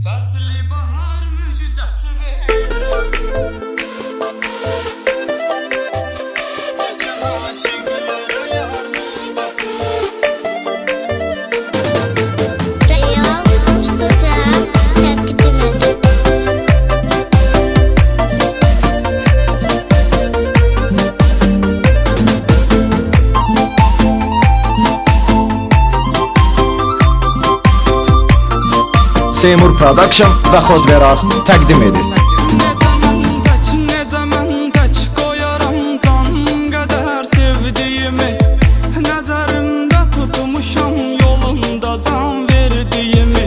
Fasli bahar müjdəsi Çəkən aşıqlara yar müjdəsi Real Studio təqdim edir. Seymur Production və Xodveraz təqdim edir. Ne zaman tək qoyaram canım qədər sevdiyimi Nəzərimdə tutmuşam yolunda can verdiyimi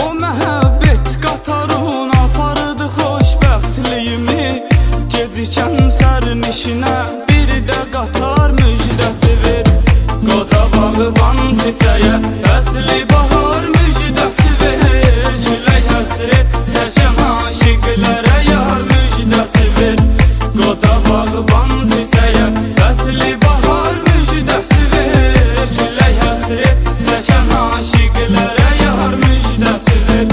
O məhəbbət qatarın apardı xoşbəxtliyimi Gecikən sərnişinə bir də qatar müjdəsi ver Qoca bağban çiçəyə fəsli bahar müjdəsi ver Külək həsrət çəkən aşiqlərə yar müjdəsi ver Qoca bağban çiçəyə fəsli bahar müjdəsi ver Külək həsrət çəkən aşiqlərə yar müjdəsi ver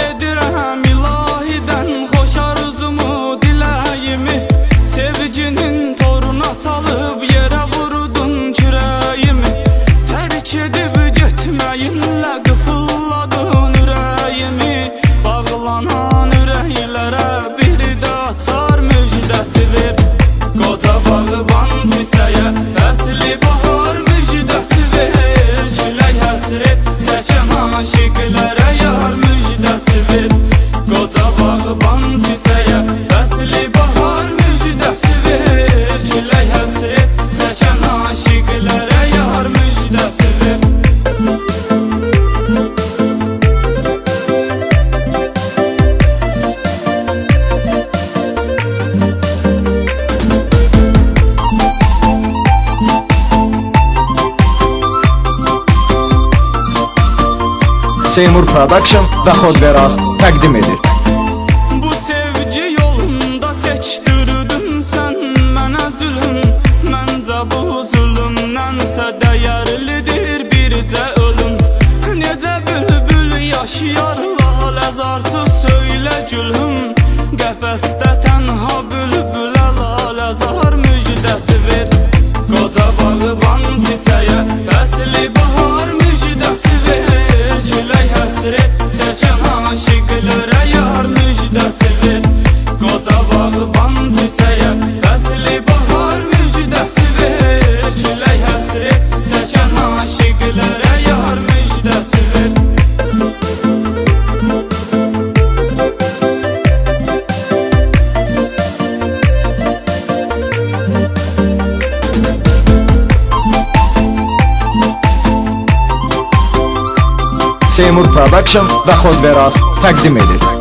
Edirəm ilahidən xoş arzumu, diləyimi Sevginin toruna salıb yerə vurdun kürəyimi Tərk edib getməyinlə qıfılladın ürəyimi Bağlanan ürəklərə bir də açar müjdəsi ver Qoca bağban çiçəyə fəsli bahar müjdəsi ver Külək həsrət çəkən aşiqlərə yar müjdəsi ver Qoca bağban çiçəyə fəsli bahar müjdəsi ver Külək həsrət çəkən aşiqlərə yar müjdəsi ver Seymur Production və Xodveraz təqdim edir. Bu sevgi yolunda çəkdirdin sən mənə zülüm Məncə bu zülümdənsə dəyərlidir bircə ölüm Necə bülbül yaşayar laləzarsız söylə gülüm Qəfəsdə tənha bülbülə laləzar müjdəsi ver Qoca bağban çiçəyə fəsli bahar müjdəsi ver Külək həsrət çəkən aşiqlərə yar müjdəsi ver Qoca bağban çiçəyə fəsli bahar müjdəsi ver Külək həsrət çəkən aşiqlərə yar müjdəsi ver Seymur Production və Xodveraz təqdim edir.